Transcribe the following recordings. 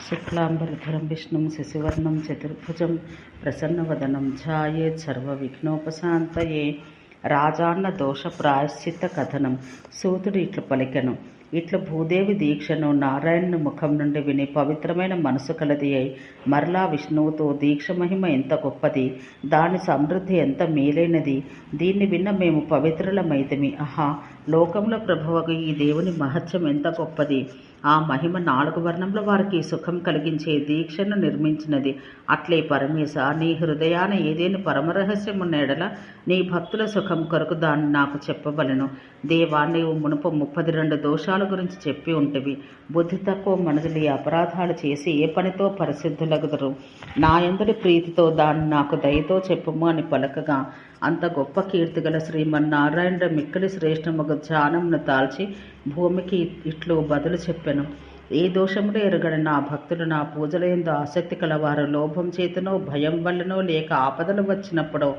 శుక్లాంబరధరం విష్ణుం శశివర్ణం చతుర్భుజం ప్రసన్నవదనం ధ్యాయేత్ సర్వవిఘ్నోపశాంతయే. రాజాన్న దోష ప్రాయశ్చిత్త కథనం. సూతుడు ఇట్లు పలికెను. ఇట్లు భూదేవి దీక్షను నారాయణుని ముఖం నుండి విని పవిత్రమైన మనసు కలది అయి మరలా విష్ణువుతో దీక్ష మహిమ ఎంత గొప్పది, దాని సమృద్ధి ఎంత మేలైనది, దీన్ని విన్న మేము పవిత్రులమైతిమి. ఆహా, లోకంలో ప్రభువగు ఈ దేవుని మహత్యం ఎంత గొప్పది, ఆ మహిమ 4 వర్ణంలో వారికి సుఖం కలిగించే దీక్షను నిర్మించినది. అట్లే పరమేశ, నీ హృదయాన ఏదేని పరమరహస్యమున్న ఎడల నీ భక్తుల సుఖం కొరకు దాన్ని నాకు చెప్పవలను. దేవా, నీవు మునుపు 32 దోషాల గురించి చెప్పి ఉంటివి. బుద్ధి తక్కువ మనుషులు ఈ అపరాధాలు చేసి ఏ పనితో పరిశుద్ధులగుదరు? నా యందరి ప్రీతితో దాన్ని నాకు దయతో చెప్పుము అని పలకగా, అంత గొప్ప కీర్తిగల శ్రీమన్నారాయణుడు మిక్కిలి శ్రేష్టముగు ధ్యానమును దాల్చి భూమికి ఇట్లు బదులు చెప్పెను. ఏ దోషములు ఎరుగని నా భక్తులు నా పూజలందు ఆసక్తి కలవారు లోభం చేతనో భయం వల్లనో లేక ఆపదలు వచ్చినప్పుడో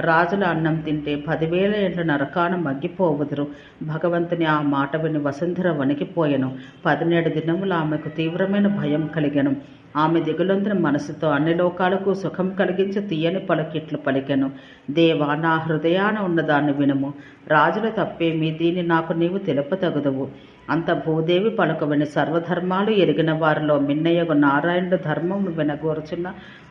రాజుల అన్నం తింటే 10,000 ఏళ్ల నరకాన మగ్గిపోవుదురు. భగవంతుని ఆ మాట విని వసుంధర వణికిపోయెను. 17 దినములు ఆమెకు తీవ్రమైన భయం కలిగెను. ఆమె దిగులొందిన మనసుతో అన్ని లోకాలకు సుఖం కలిగించి తీయని పలుకిట్లు పలికెను. దేవా, నా హృదయాన ఉన్నదాన్ని వినుము. రాజుల తప్పేమి, దీన్ని నాకు నీవు తెలుపతగుదవు. అంత భూదేవి పలుకు విని సర్వధర్మాలు ఎరిగిన వారిలో మిన్నయ్యగు నారాయణుడు ధర్మమును వినగోరుచున్న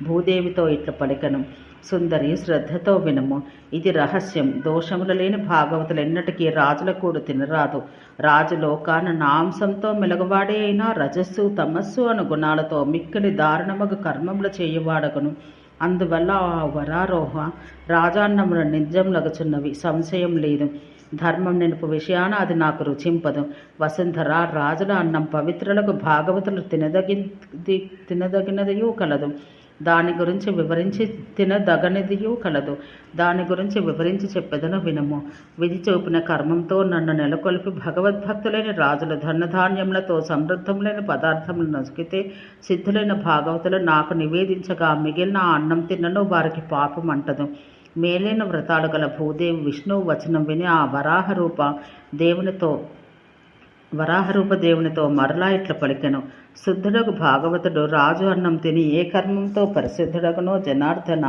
భూదేవితో ఇట్లు పలికెను. సుందరి, శ్రద్ధతో వినుము. ఇది రహస్యం. దోషములు లేని భాగవతులు ఎన్నటికీ రాజుల కూడు తినరాదు. రాజు లోకాన నాంశంతో మెలగవాడే అయినా రజస్సు తమస్సు అను గుణాలతో మిక్కిలి దారుణమగు కర్మములు చేయువాడగును. అందువల్ల ఆ వరారోహ రాజాన్నములు నిజంలగుచున్నవి, సంశయం లేదు. ధర్మం నిలుపు విషయాన అది నాకు రుచింపదు. వసుంధర, రాజుల అన్నం పవిత్రులకు భాగవతులు తినదగినదియూ కలదు. దాని గురించి వివరించి తినదగనిదియూ కలదు. దాని గురించి వివరించి చెప్పెదను వినుము. విధి చూపిన కర్మంతో నన్ను నెలకొల్పి భగవద్భక్తులైన రాజుల ధనధాన్యములతో సమృద్ధములైన పదార్థములు నొసికితే సిద్ధులైన భాగవతులు నాకు నివేదించగా మిగిలిన ఆ అన్నం తిన్నను వారికి పాపం అంటదు. మేలైన వ్రతాలు గల భూదేవి విష్ణువు వచనం విని ఆ వరాహరూప దేవునితో మరలా ఇట్ల పలికెను. శుద్ధుడకు భాగవతుడు రాజు అన్నం తిని ఏ కర్మంతో పరిశుద్ధుడగునో జనార్దన,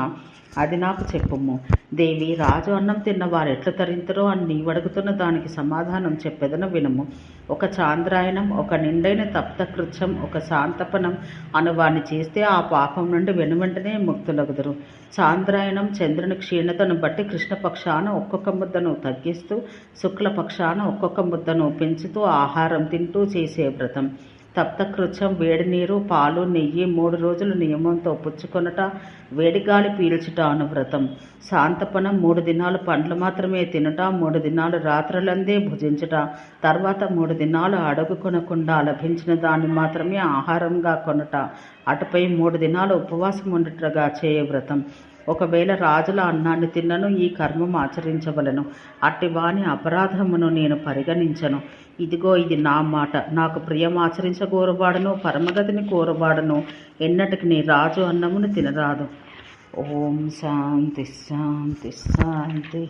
అది నాకు చెప్పుము. దేవి, రాజు అన్నం తిన్న వారు ఎట్లు తరింతరో అని నీవడుగుతున్న దానికి సమాధానం చెప్పెదను వినుము. ఒక చాంద్రాయణం, ఒక నిండైన తప్తకృత్యం, ఒక శాంతపనం అనువాన్ని చేస్తే ఆ పాపం నుండి వెనువెంటనే ముక్తులగుదురు. చాంద్రాయణం చంద్రుని క్షీణతను బట్టి కృష్ణపక్షాన ఒక్కొక్క ముద్దను తగ్గిస్తూ శుక్లపక్షాన ఒక్కొక్క ముద్దను పెంచుతూ ఆహారం తింటూ చేసే వ్రతం. తప్తకృత్యం వేడి నీరు, పాలు, నెయ్యి 3 రోజులు నియమంతో పుచ్చుకొనుట, వేడిగాలి పీల్చుట అను వ్రతం. శాంతపనం 3 దినాలు పండ్లు మాత్రమే తినుట, 3 దినాలు రాత్రులందే భుజించుట, తర్వాత 3 దినాలు అడుగు కొనకుండా లభించిన దాన్ని మాత్రమే ఆహారంగా కొనుట, అటుపై 3 దినాలు ఉపవాసం ఉండుటగా చేయ వ్రతం. ఒకవేళ రాజుల అన్నాన్ని తిన్నను ఈ కర్మం ఆచరించవలను. అట్టి వాని అపరాధమును నేను పరిగణించను. ఇదిగో ఇది నా మాట. నాకు ప్రియం ఆచరించగోరువాడను, పరమగతిని కోరువాడను ఎన్నటికి నీ రాజు అన్నమును తినరాదు. ఓం శాంతి శాంతి శాంతి.